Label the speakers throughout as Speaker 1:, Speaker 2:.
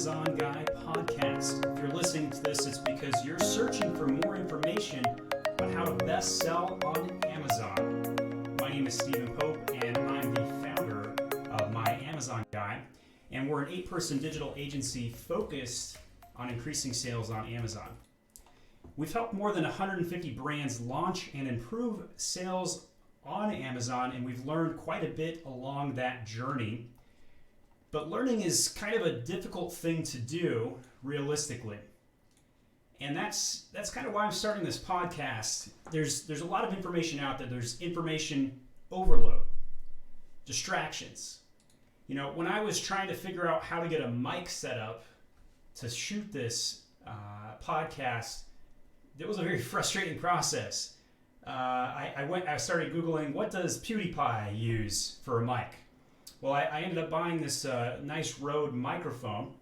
Speaker 1: Amazon Guy podcast. If you're listening to this, it's because you're searching for more information on how to best sell on Amazon. My name is Stephen Pope, and I'm the founder of My Amazon Guy, and we're an 8-person digital agency focused on increasing sales on Amazon. We've helped more than 150 brands launch and improve sales on Amazon, and we've learned quite a bit along that journey. But learning is kind of a difficult thing to do realistically. And that's kind of why I'm starting this podcast. There's a lot of information out there. There's information overload, distractions. You know, when I was trying to figure out how to get a mic set up to shoot this podcast, it was a very frustrating process. I started Googling, what does PewDiePie use for a mic? Well, I ended up buying this nice Rode microphone,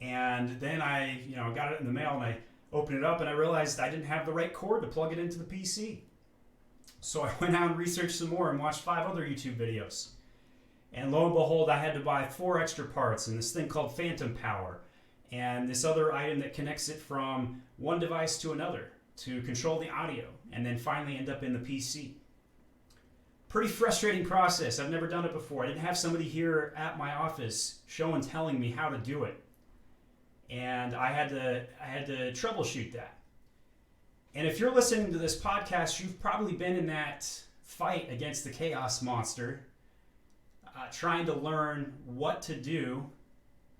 Speaker 1: and then I got it in the mail, and I opened it up, and I realized I didn't have the right cord to plug it into the PC. So I went out and researched some more and watched 5 other YouTube videos. And lo and behold, I had to buy 4 extra parts and this thing called phantom power and this other item that connects it from one device to another to control the audio, and then finally end up in the PC. Pretty frustrating process. I've never done it before. I didn't have somebody here at my office show and telling me how to do it. And I had to troubleshoot that. And if you're listening to this podcast, you've probably been in that fight against the chaos monster, trying to learn what to do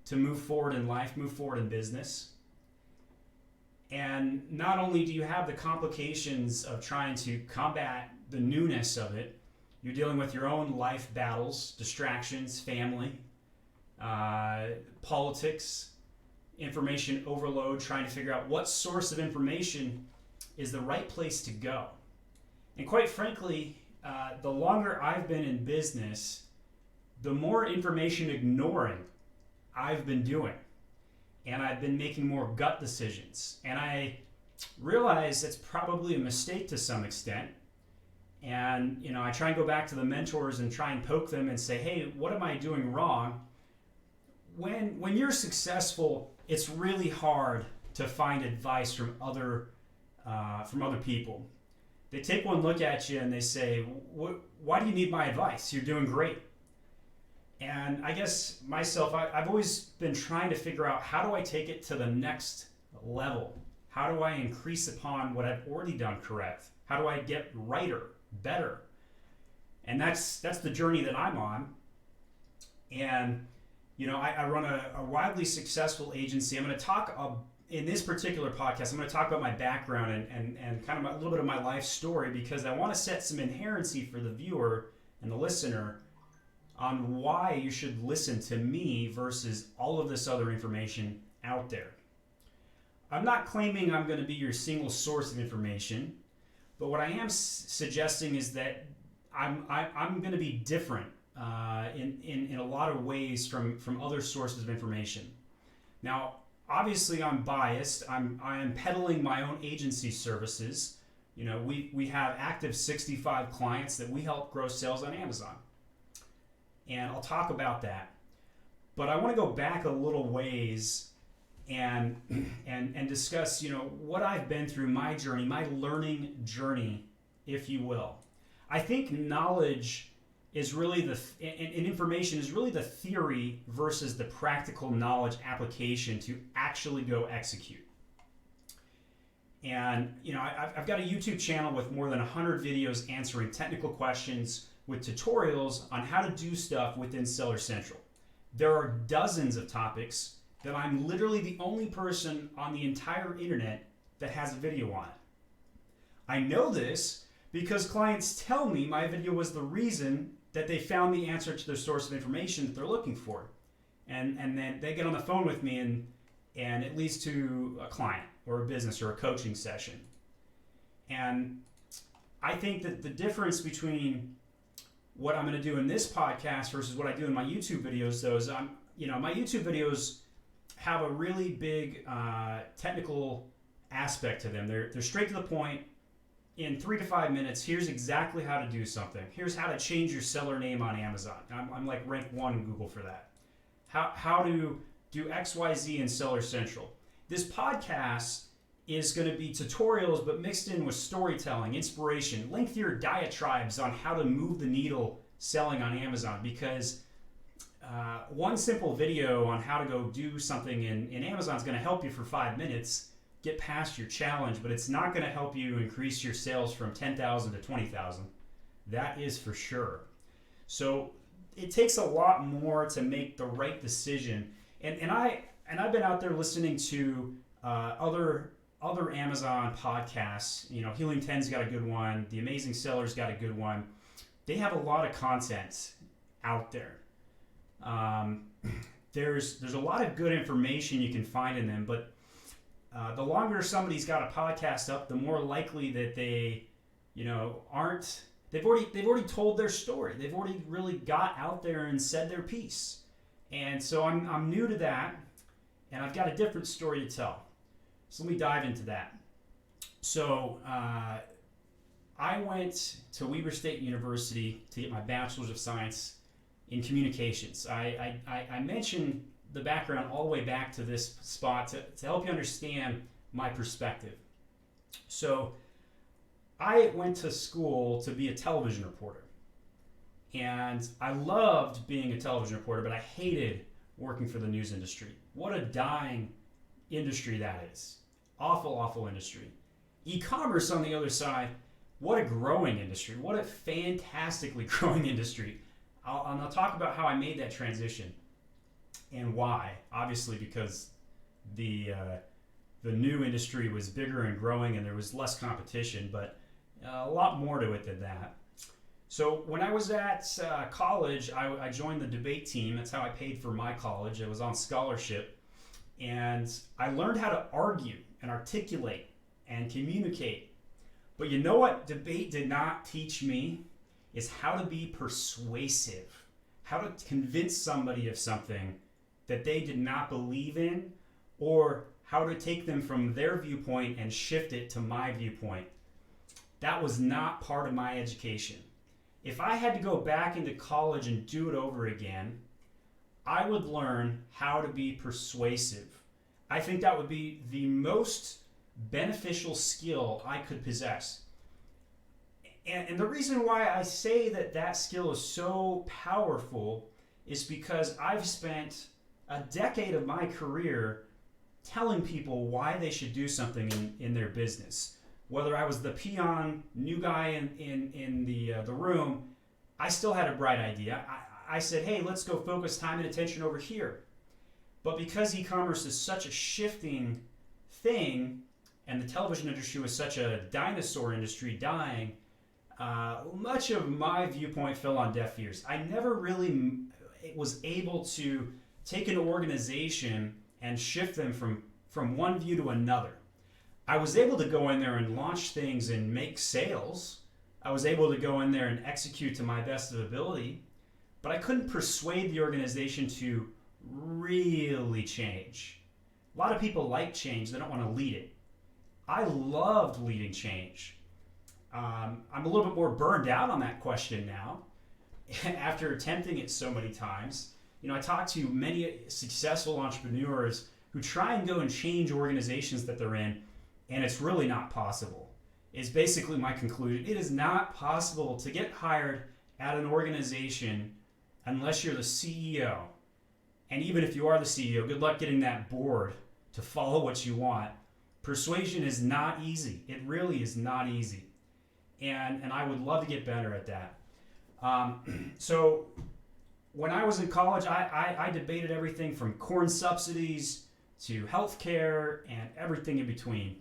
Speaker 1: to move forward in life, move forward in business. And not only do you have the complications of trying to combat the newness of it, you're dealing with your own life battles, distractions, family, politics, information overload, trying to figure out what source of information is the right place to go. And quite frankly, the longer I've been in business, the more information ignoring I've been doing. And I've been making more gut decisions. And I realize it's probably a mistake to some extent. And I try and go back to the mentors and try and poke them and say, hey, what am I doing wrong? When you're successful, it's really hard to find advice from other people. They take one look at you and they say, why do you need my advice? You're doing great. And I guess myself, I've always been trying to figure out, how do I take it to the next level? How do I increase upon what I've already done correct? How do I get righter, better? And that's the journey that I'm on. And I run a wildly successful agency. I'm going to talk in this particular podcast, I'm going to talk about my background and kind of a little bit of my life story, because I want to set some inherency for the viewer and the listener on why you should listen to me versus all of this other information out there. I'm not claiming I'm going to be your single source of information, but what I am suggesting is that I'm going to be different in a lot of ways from other sources of information. Now, obviously, I'm biased. I am peddling my own agency services. We have active 65 clients that we help grow sales on Amazon. And I'll talk about that. But I want to go back a little ways and discuss, what I've been through, my journey, my learning journey, if you will. I think knowledge is really and information is really the theory versus the practical knowledge application to actually go execute. And, I've got a YouTube channel with more than 100 videos answering technical questions with tutorials on how to do stuff within Seller Central. There are dozens of topics that I'm literally the only person on the entire internet that has a video on it. I know this because clients tell me my video was the reason that they found the answer to their source of information that they're looking for. And then they get on the phone with me and it leads to a client or a business or a coaching session. And I think that the difference between what I'm going to do in this podcast versus what I do in my YouTube videos, though, is my YouTube videos have a really big technical aspect to them. They're straight to the point. In 3 to 5 minutes, here's exactly how to do something. Here's how to change your seller name on Amazon. I'm like rank 1 in Google for that. How to do XYZ in Seller Central. This podcast is going to be tutorials, but mixed in with storytelling, inspiration, lengthier diatribes on how to move the needle selling on Amazon, because one simple video on how to go do something in Amazon is going to help you for 5 minutes get past your challenge, but it's not going to help you increase your sales from 10,000 to 20,000. That is for sure. So it takes a lot more to make the right decision. And I've been out there listening to other Amazon podcasts. You know, Helium 10's got a good one. The Amazing Seller's got a good one. They have a lot of content out there. There's a lot of good information you can find in them, but the longer somebody's got a podcast up, the more likely that they, aren't. They've already told their story. They've already really got out there and said their piece. And so I'm new to that, and I've got a different story to tell. So let me dive into that. So I went to Weber State University to get my Bachelor's of Science in Communications. I mentioned the background all the way back to this spot to help you understand my perspective. So I went to school to be a television reporter. And I loved being a television reporter, but I hated working for the news industry. What a dying industry that is. Awful, awful industry. E-commerce on the other side, what a growing industry. What a fantastically growing industry. I'll talk about how I made that transition and why. Obviously because the new industry was bigger and growing and there was less competition, but a lot more to it than that. So when I was at college, I joined the debate team. That's how I paid for my college. I was on scholarship. And I learned how to argue and articulate and communicate. But you know what debate did not teach me is how to be persuasive, how to convince somebody of something that they did not believe in, or how to take them from their viewpoint and shift it to my viewpoint. That was not part of my education. If I had to go back into college and do it over again, I would learn how to be persuasive. I think that would be the most beneficial skill I could possess. And the reason why I say that skill is so powerful is because I've spent a decade of my career telling people why they should do something in their business. Whether I was the peon, new guy in the room, I still had a bright idea. I said, hey, let's go focus time and attention over here. But because e-commerce is such a shifting thing, and the television industry was such a dinosaur industry dying, much of my viewpoint fell on deaf ears. I never really was able to take an organization and shift them from one view to another. I was able to go in there and launch things and make sales. I was able to go in there and execute to my best of ability, but I couldn't persuade the organization to really change. A lot of people like change, they don't want to lead it. I loved leading change. I'm a little bit more burned out on that question now after attempting it so many times. I talk to many successful entrepreneurs who try and go and change organizations that they're in, and it's really not possible. It's basically my conclusion. It is not possible to get hired at an organization unless you're the CEO. And even if you are the CEO, good luck getting that board to follow what you want. Persuasion is not easy. It really is not easy. And I would love to get better at that. So when I was in college, I debated everything from corn subsidies to healthcare and everything in between.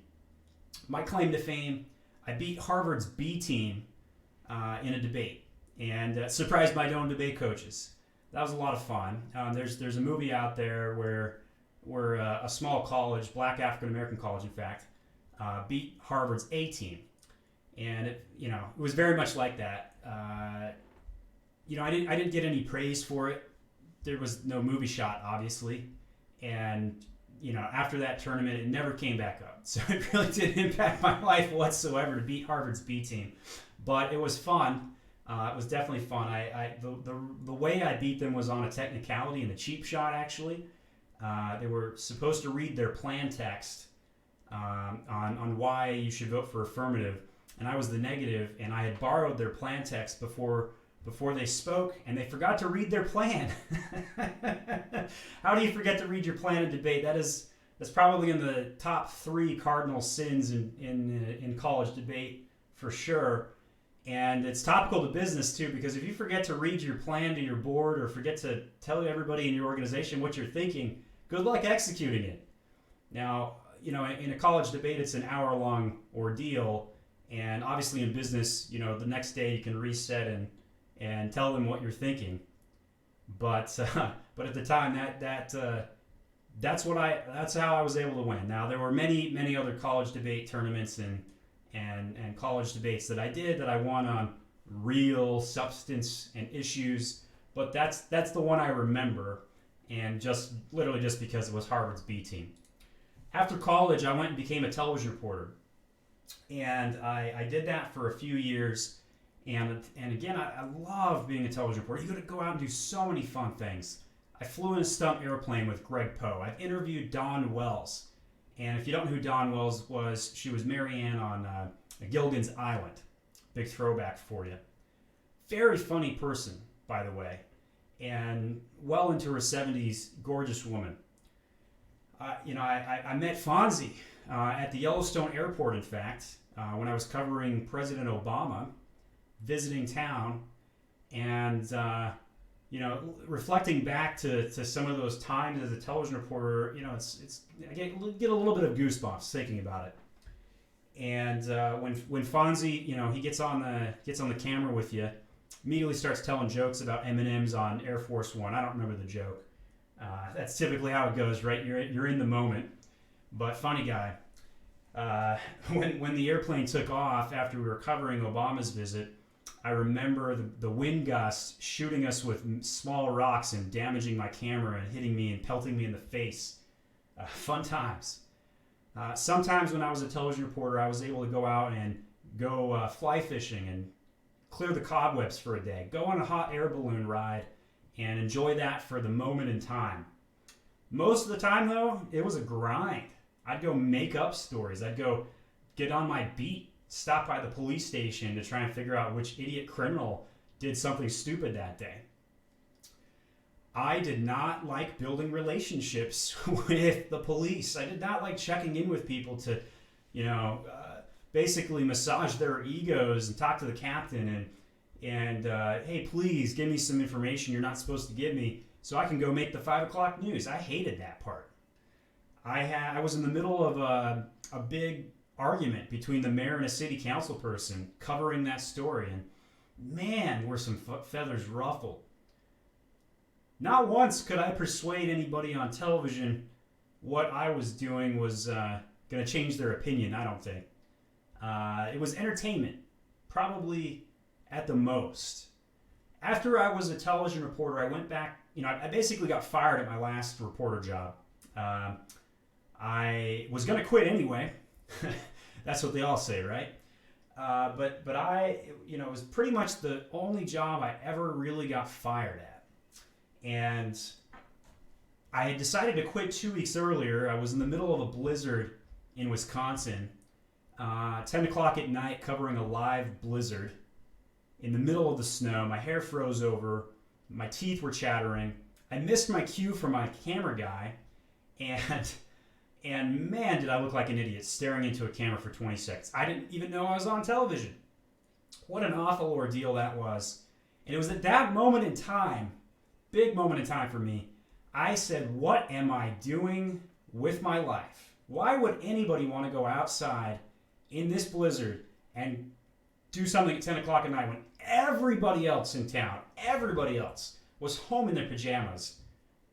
Speaker 1: My claim to fame, I beat Harvard's B team in a debate and surprised my own debate coaches. That was a lot of fun. There's a movie out there where a small college, black African American college in fact, beat Harvard's A team. And it was very much like that. I didn't get any praise for it. There was no movie shot, obviously. And after that tournament, it never came back up. So it really didn't impact my life whatsoever to beat Harvard's B team. But it was fun. It was definitely fun. The way I beat them was on a technicality and a cheap shot, actually. They were supposed to read their plan text on why you should vote for affirmative, and I was the negative, and I had borrowed their plan text before they spoke, and they forgot to read their plan. How do you forget to read your plan in debate? That's probably in the top 3 cardinal sins in college debate for sure. And it's topical to business too, because if you forget to read your plan to your board or forget to tell everybody in your organization what you're thinking, good luck executing it. Now, in a college debate, it's an hour-long ordeal, and obviously in business, the next day you can reset and tell them what you're thinking. But at the time, that's how I was able to win. Now there were many other college debate tournaments and college debates that I did that I won on real substance and issues, but that's the one I remember, and literally just because it was Harvard's B team. After college, I went and became a television reporter, and I did that for a few years. And again, I love being a television reporter. You got to go out and do so many fun things. I flew in a stunt airplane with Greg Poe. I've interviewed Dawn Wells. And if you don't know who Dawn Wells was, she was Mary Ann on Gilligan's Island. Big throwback for you. Very funny person, by the way. And well into her 70s, gorgeous woman. I met Fonzie at the Yellowstone Airport, in fact, when I was covering President Obama visiting town. And reflecting back to some of those times as a television reporter, I get a little bit of goosebumps thinking about it. And when Fonzie, he gets on the camera with you, immediately starts telling jokes about M&Ms on Air Force One. I don't remember the joke. That's typically how it goes, right? You're in the moment. But funny guy. When the airplane took off after we were covering Obama's visit, I remember the wind gusts shooting us with small rocks and damaging my camera and hitting me and pelting me in the face. Fun times. Sometimes when I was a television reporter, I was able to go out and go fly fishing and clear the cobwebs for a day. Go on a hot air balloon ride and enjoy that for the moment in time. Most of the time, though, it was a grind. I'd go make up stories. I'd go get on my beat, stop by the police station to try and figure out which idiot criminal did something stupid that day. I did not like building relationships with the police. I did not like checking in with people to, basically massage their egos and talk to the captain and hey, please give me some information you're not supposed to give me so I can go make the 5 o'clock news. I hated that part. I was in the middle of a big argument between the mayor and a city council person covering that story, and man, were some feathers ruffled. Not once could I persuade anybody on television what I was doing was going to change their opinion, I don't think. It was entertainment, probably at the most. After I was a television reporter, I went back, I basically got fired at my last reporter job. I was going to quit anyway. That's what they all say, right? But I, it was pretty much the only job I ever really got fired at. And I had decided to quit 2 weeks earlier. I was in the middle of a blizzard in Wisconsin, 10 o'clock at night, covering a live blizzard in the middle of the snow. My hair froze over. My teeth were chattering. I missed my cue from my camera guy, and man, did I look like an idiot staring into a camera for 20 seconds. I didn't even know I was on television. What an awful ordeal that was. And it was at that moment in time, big moment in time for me, I said, what am I doing with my life? Why would anybody want to go outside in this blizzard and do something at 10 o'clock at night when everybody else in town, everybody else was home in their pajamas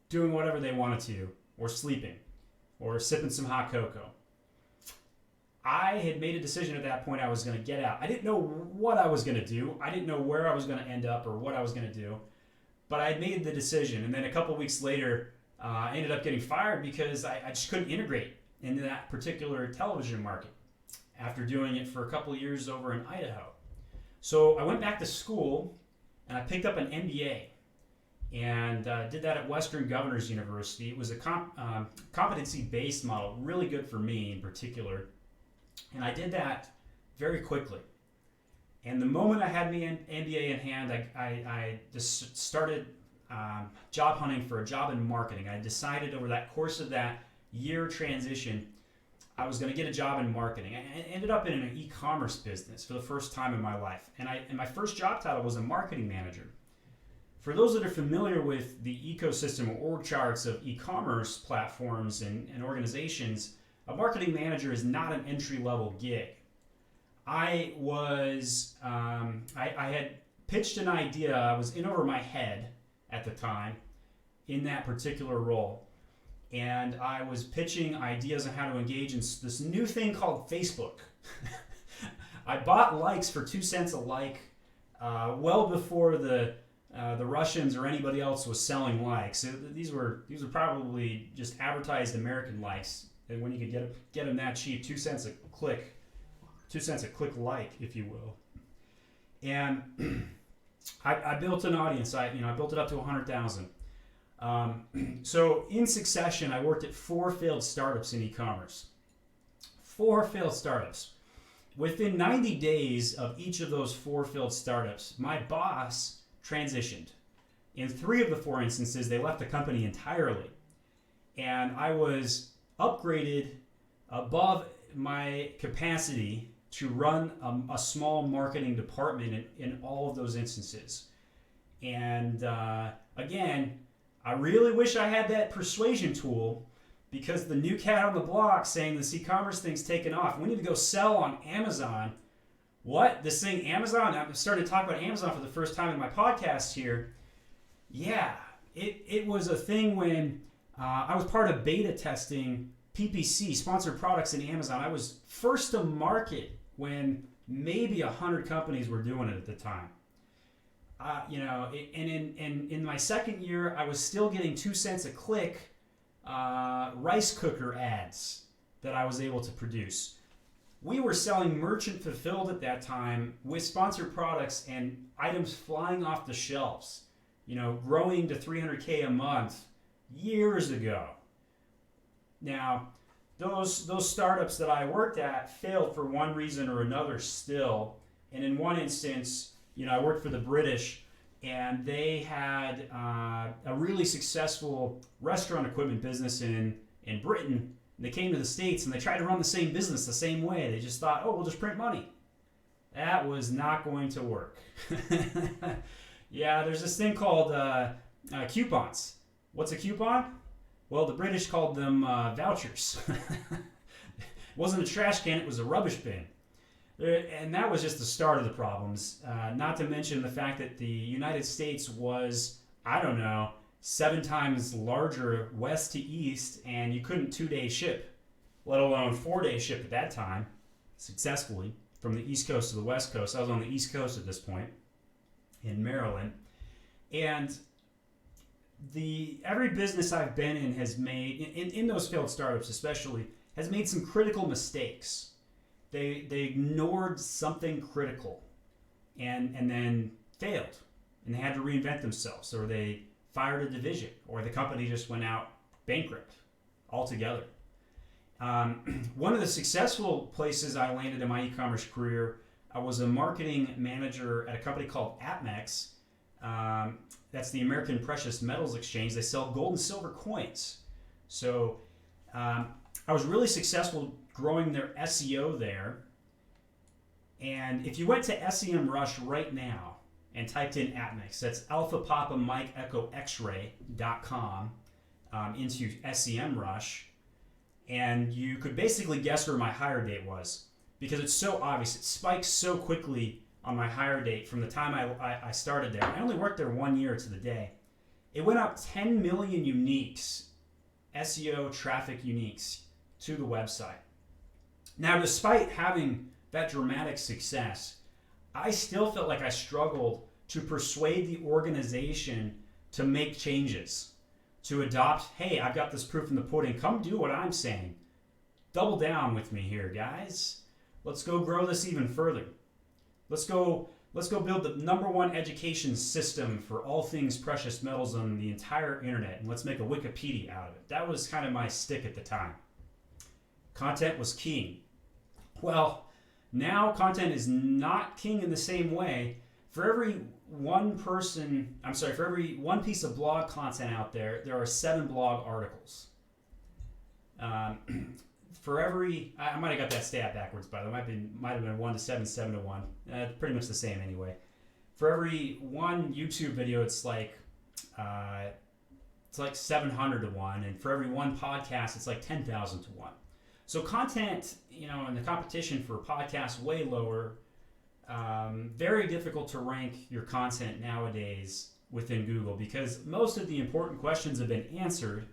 Speaker 1: doing whatever they wanted to, or sleeping, or sipping some hot cocoa? I had made a decision at that point I was going to get out. I didn't know what I was going to do. I didn't know where I was going to end up or what I was going to do. But I had made the decision. And then a couple weeks later, I ended up getting fired because I just couldn't integrate into that particular television market after doing it for a couple of years over in Idaho. So I went back to school and I picked up an MBA. and did that at Western Governors University. It was a competency-based model, really good for me in particular. And I did that very quickly. And the moment I had my MBA in hand, I just started job hunting for a job in marketing. I decided over that course of that year transition, I was going to get a job in marketing. I ended up in an e-commerce business for the first time in my life. And my first job title was a marketing manager. For those that are familiar with the ecosystem or org charts of e-commerce platforms and organizations, a marketing manager is not an entry-level gig. I had pitched an idea. I was in over my head at the time in that particular role. And I was pitching ideas on how to engage in this new thing called Facebook. I bought likes for 2 cents a like well before the Russians or anybody else was selling likes. So these were probably just advertised American likes. And when you could get them that cheap, 2 cents a click. 2 cents a click like, if you will. And I built an audience. I built it up to 100,000. So in succession, I worked at 4 failed startups in e-commerce. 4 failed startups. Within 90 days of each of those 4 failed startups, my boss transitioned. In 3 of the 4 instances, they left the company entirely. And I was upgraded above my capacity to run a small marketing department in all of those instances. And again, I really wish I had that persuasion tool, because the new cat on the block saying this e-commerce thing's taken off. We need to go sell on Amazon. What? This thing, Amazon? I started talking about Amazon for the first time in my podcast here. Yeah, it was a thing when I was part of beta testing PPC, sponsored products in Amazon. I was first to market when maybe 100 companies were doing it at the time. And in my second year, I was still getting 2 cents a click rice cooker ads that I was able to produce. We were selling merchant fulfilled at that time with sponsored products and items flying off the shelves, growing to 300K a month years ago. Now, those startups that I worked at failed for one reason or another still. And in one instance, I worked for the British, and they had a really successful restaurant equipment business in Britain. And they came to the States and they tried to run the same business the same way. They just thought, we'll just print money. That was not going to work. Yeah, there's this thing called coupons. What's a coupon? Well, the British called them vouchers. It wasn't a trash can, it was a rubbish bin. And that was just the start of the problems. Not to mention the fact that the United States was, 7 times larger west to east, and you couldn't 2-day ship, let alone 4-day ship at that time, successfully, from the East Coast to the West Coast. I was on the East Coast at this point, in Maryland. And every business I've been in has made, in those failed startups especially, has made some critical mistakes. They ignored something critical and then failed, and they had to reinvent themselves, or they fired a division, or the company just went out bankrupt altogether. One of the successful places I landed in my e-commerce career, I was a marketing manager at a company called APMEX. That's the American Precious Metals Exchange. They sell gold and silver coins. So I was really successful growing their SEO there. And if you went to SEM Rush right now and typed in APMEX, that's Alpha Papa Mike Echo X-ray.com into SEM Rush, and you could basically guess where my hire date was, because it's so obvious. It spikes so quickly on my hire date from the time I started there. I only worked there 1 year to the day. It went up 10 million uniques, SEO traffic uniques, to the website. Now, despite having that dramatic success, I still felt like I struggled to persuade the organization to make changes, to adopt, hey, I've got this proof in the pudding. Come do what I'm saying. Double down with me here, guys. Let's go grow this even further. Let's go let's go build the #1 education system for all things precious metals on the entire internet, and let's make a Wikipedia out of it. That was kind of my stick at the time. Content was king. Well, now content is not king in the same way. For every one piece of blog content out there, there are 7 blog articles. For every, I might have got that stat backwards, by the way. Might have been 1 to 7, 7 to 1. Pretty much the same anyway. For every one YouTube video, it's like 700 to 1, and for every one podcast, it's like 10,000 to 1. So content, and the competition for podcasts way lower. Very difficult to rank your content nowadays within Google because most of the important questions have been answered,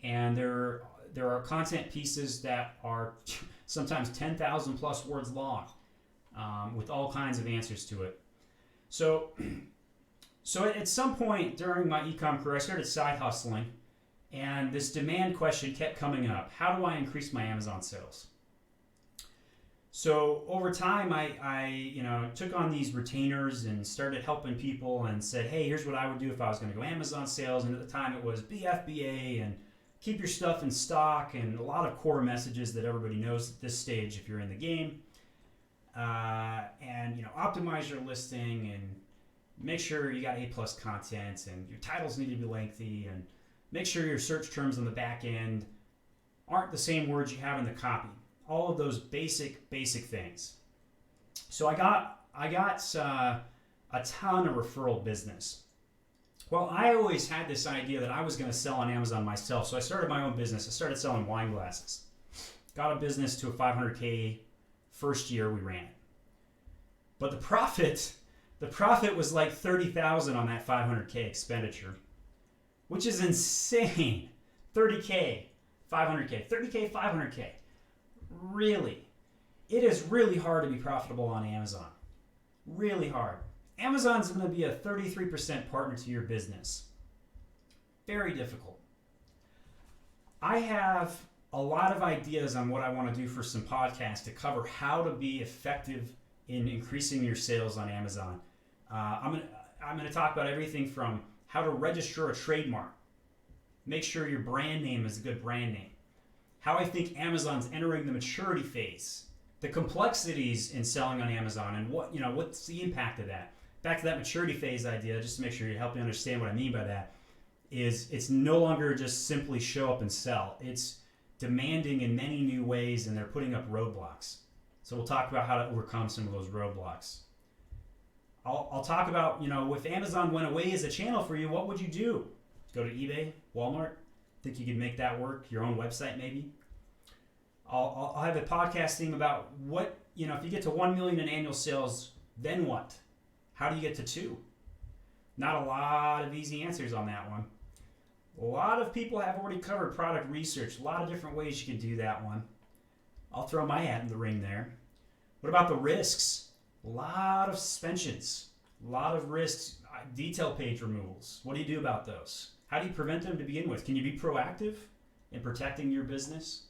Speaker 1: and there are content pieces that are sometimes 10,000 plus words long, with all kinds of answers to it. So at some point during my e-com career, I started side hustling, and this demand question kept coming up. How do I increase my Amazon sales? So over time, I took on these retainers and started helping people and said, hey, here's what I would do if I was going to go Amazon sales. And at the time, it was BFBA and keep your stuff in stock and a lot of core messages that everybody knows at this stage if you're in the game. And optimize your listing and make sure you got A+ content and your titles need to be lengthy and make sure your search terms on the back end aren't the same words you have in the copy. All of those basic things. So I got a ton of referral business. Well, I always had this idea that I was going to sell on Amazon myself, so I started my own business. I started selling wine glasses. Got a business to a $500K first year we ran. But the profit was like $30,000 on that $500K expenditure, which is insane. $30K, $500K, $30K, $500K. Really, it is really hard to be profitable on Amazon. Really hard. Amazon's going to be a 33% partner to your business. Very difficult. I have a lot of ideas on what I want to do for some podcasts to cover how to be effective in increasing your sales on Amazon. I'm going to talk about everything from how to register a trademark, make sure your brand name is a good brand name, how I think Amazon's entering the maturity phase, the complexities in selling on Amazon, and what's the impact of that. Back to that maturity phase idea, just to make sure you help me understand what I mean by that, is it's no longer just simply show up and sell. It's demanding in many new ways, and they're putting up roadblocks. So we'll talk about how to overcome some of those roadblocks. I'll talk about, if Amazon went away as a channel for you, what would you do? Go to eBay, Walmart? Think you could make that work? Your own website, maybe? I'll have a podcast theme about what, if you get to 1 million in annual sales, then what? How do you get to 2? Not a lot of easy answers on that one. A lot of people have already covered product research. A lot of different ways you can do that one. I'll throw my hat in the ring there. What about the risks? A lot of suspensions. A lot of risks. Detail page removals. What do you do about those? How do you prevent them to begin with? Can you be proactive in protecting your business?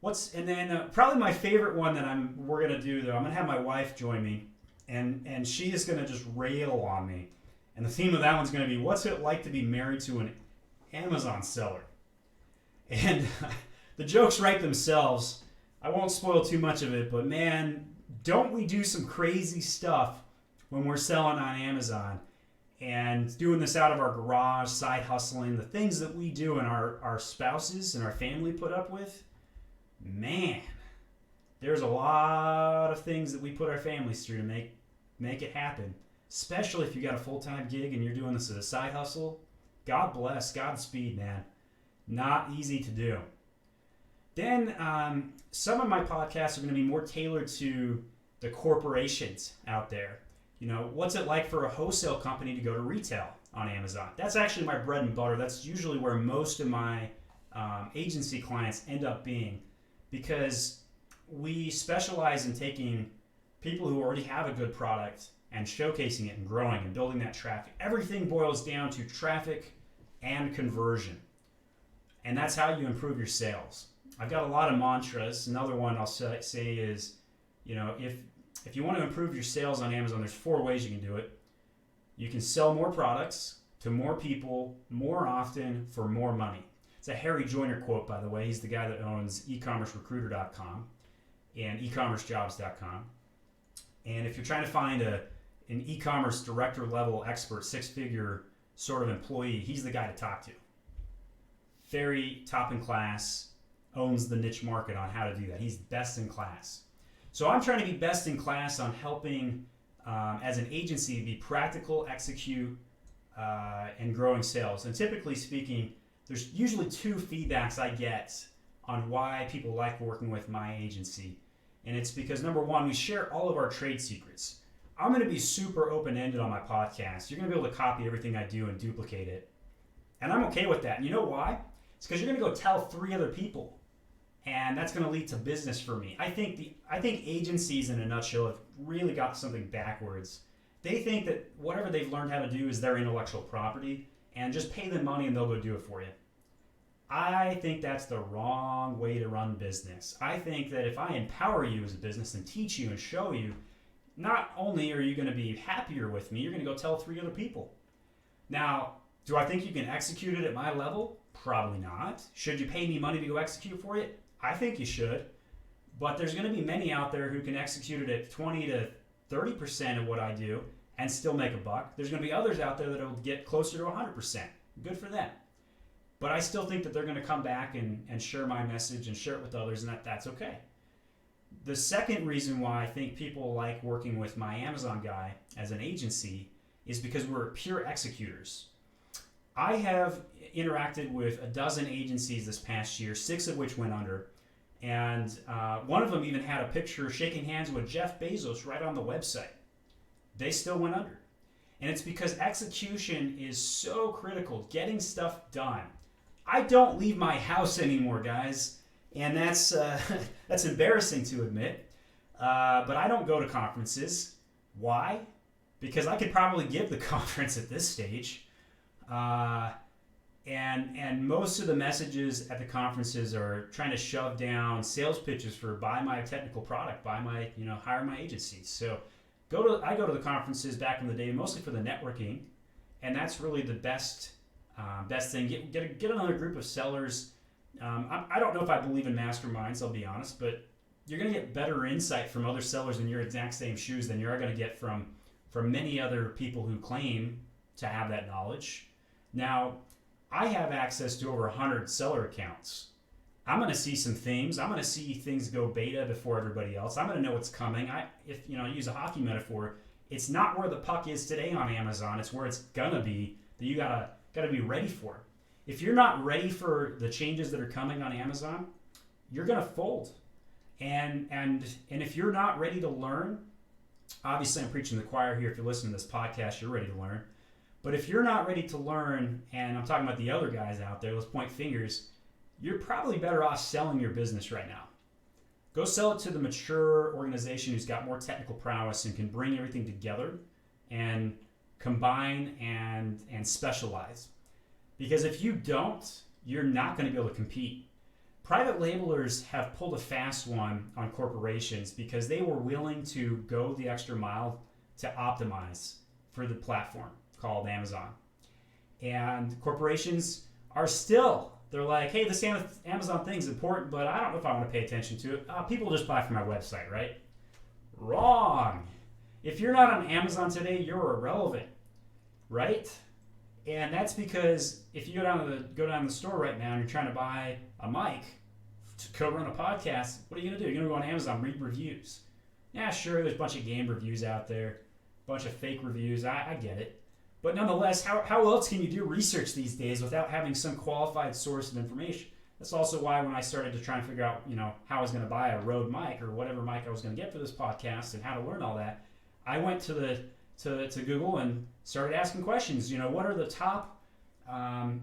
Speaker 1: Probably my favorite one that we're gonna do though. I'm gonna have my wife join me, and she is gonna just rail on me. And the theme of that one's gonna be, what's it like to be married to an Amazon seller? And the jokes write themselves. I won't spoil too much of it, but man, don't we do some crazy stuff when we're selling on Amazon? And doing this out of our garage, side hustling, the things that we do and our spouses and our family put up with, man, there's a lot of things that we put our families through to make it happen, especially if you got a full-time gig and you're doing this as a side hustle. God bless, Godspeed, man. Not easy to do. Then some of my podcasts are going to be more tailored to the corporations out there. What's it like for a wholesale company to go to retail on Amazon? That's actually my bread and butter. That's usually where most of my agency clients end up being, because we specialize in taking people who already have a good product and showcasing it and growing and building that traffic. Everything boils down to traffic and conversion. And that's how you improve your sales. I've got a lot of mantras. Another one I'll say is, if you want to improve your sales on Amazon, there's 4 ways you can do it. You can sell more products to more people more often for more money. It's a Harry Joyner quote, by the way. He's the guy that owns ecommercerecruiter.com and ecommercejobs.com. And if you're trying to find an e-commerce director level expert, 6-figure sort of employee, he's the guy to talk to. Very top in class, owns the niche market on how to do that. He's best in class. So I'm trying to be best in class on helping as an agency be practical, execute, and growing sales. And typically speaking, there's usually 2 feedbacks I get on why people like working with my agency. And it's because, number 1, we share all of our trade secrets. I'm going to be super open-ended on my podcast. You're going to be able to copy everything I do and duplicate it. And I'm okay with that. And you know why? It's because you're going to go tell 3 other people. And that's going to lead to business for me. I think agencies, in a nutshell, have really got something backwards. They think that whatever they've learned how to do is their intellectual property, and just pay them money and they'll go do it for you. I think that's the wrong way to run business. I think that if I empower you as a business and teach you and show you, not only are you going to be happier with me, you're going to go tell 3 other people. Now, do I think you can execute it at my level? Probably not. Should you pay me money to go execute for you? I think you should. But there's going to be many out there who can execute it at 20 to 30% of what I do and still make a buck. There's going to be others out there that will get closer to 100%. Good for them. But I still think that they're going to come back and share my message and share it with others, and that's okay. The second reason why I think people like working with my Amazon guy as an agency is because we're pure executors. I have interacted with a dozen agencies this past year, 6 of which went under. And one of them even had a picture shaking hands with Jeff Bezos right on the website. They still went under. And it's because execution is so critical, getting stuff done. I don't leave my house anymore, guys. And that's embarrassing to admit. But I don't go to conferences. Why? Because I could probably give the conference at this stage. And most of the messages at the conferences are trying to shove down sales pitches for buy my technical product, hire my agency. So I go to the conferences back in the day mostly for the networking, and that's really the best thing. Get another group of sellers. I don't know if I believe in masterminds, I'll be honest, but you're going to get better insight from other sellers in your exact same shoes than you're going to get from many other people who claim to have that knowledge. Now, I have access to over 100 seller accounts. I'm going to see some themes. I'm going to see things go beta before everybody else. I'm going to know what's coming. If use a hockey metaphor, it's not where the puck is today on Amazon. It's where it's going to be that you gotta be ready for. If you're not ready for the changes that are coming on Amazon, you're going to fold. And if you're not ready to learn, obviously I'm preaching to the choir here. If you're listening to this podcast, you're ready to learn. But if you're not ready to learn, and I'm talking about the other guys out there, let's point fingers, you're probably better off selling your business right now. Go sell it to the mature organization who's got more technical prowess and can bring everything together and combine and specialize. Because if you don't, you're not going to be able to compete. Private labelers have pulled a fast one on corporations because they were willing to go the extra mile to optimize for the platform called Amazon. And corporations are still, they're like, hey, this Amazon thing's important, but I don't know if I want to pay attention to it. People just buy from my website, right? Wrong. If you're not on Amazon today, you're irrelevant, right? And that's because if you go down the store right now and you're trying to buy a mic to go run a podcast, what are you going to do? You're going to go on Amazon, read reviews. Yeah, sure, there's a bunch of game reviews out there, a bunch of fake reviews. I get it. But nonetheless, how else can you do research these days without having some qualified source of information? That's also why when I started to try and figure out, how I was going to buy a Rode mic or whatever mic I was going to get for this podcast and how to learn all that, I went to Google and started asking questions. What are the top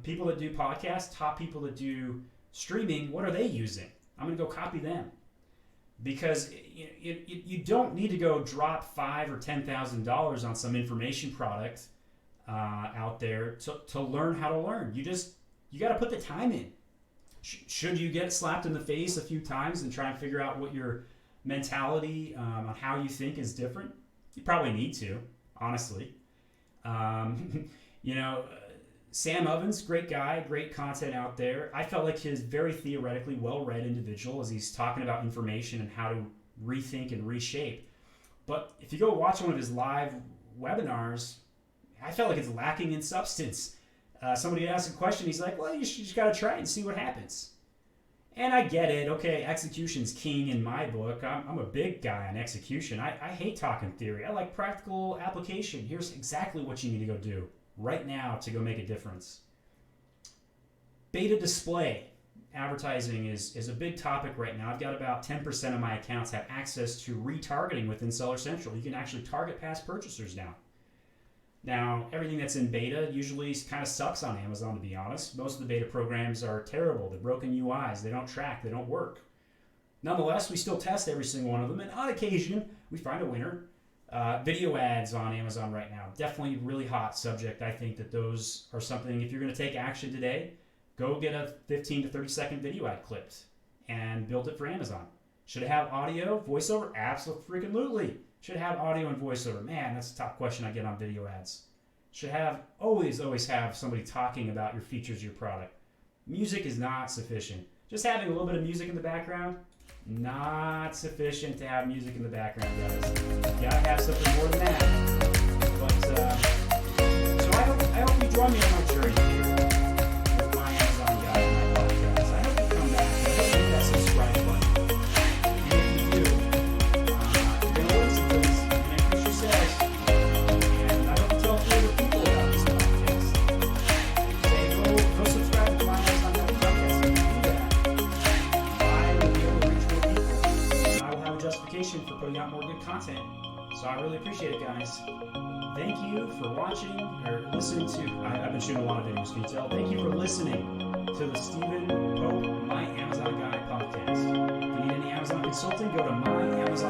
Speaker 1: people that do podcasts, top people that do streaming? What are they using? I'm going to go copy them. Because you don't need to go drop $5,000 or $10,000 on some information product out there to learn how to learn. You got to put the time in. Should you get slapped in the face a few times and try and figure out what your mentality on how you think is different, you probably need to, honestly. You know, Sam Ovens, great guy, great content out there. I felt like he's very theoretically well-read individual as he's talking about information and how to rethink and reshape. But if you go watch one of his live webinars, I felt like it's lacking in substance. Somebody asked a question, he's like, well, you just got to try it and see what happens. And I get it. Okay, execution's king in my book. I'm a big guy on execution. I hate talking theory. I like practical application. Here's exactly what you need to go do right now to go make a difference. Beta display advertising is a big topic right now. I've got about 10% of my accounts have access to retargeting within Seller Central. You can actually target past purchasers now. Now, everything that's in beta usually kind of sucks on Amazon, to be honest. Most of the beta programs are terrible. They're broken UIs. They don't track. They don't work. Nonetheless, we still test every single one of them, and on occasion, we find a winner. Video ads on Amazon right now, definitely really hot subject. I think that those are something, if you're going to take action today, go get a 15 to 30 second video ad clipped and build it for Amazon. Should it have audio, voiceover? Absolutely. Should it have audio and voiceover? Man, that's a top question I get on video ads. Should have always have somebody talking about your features, your product. Music is not sufficient. Just having a little bit of music in the background, not sufficient to have music in the background, guys. You gotta have something more than that. But so I hope you join me on my journey here with my Amazon guide and my podcast. I hope you come back and hit that subscribe button. And if you do, you're gonna learn some things. You're gonna increase your sales. And I hope you tell other people about this podcast. Say, go subscribe to my Amazon guide podcast. If you do that, I will be able to reach more people. And I will have a justification for putting out more good content. So I really appreciate it, guys. Thank you for watching or listening to. I've been shooting a lot of videos, can you tell? Thank you for listening to the Stephen Pope My Amazon Guy podcast. If you need any Amazon consulting, go to myamazonguy.com.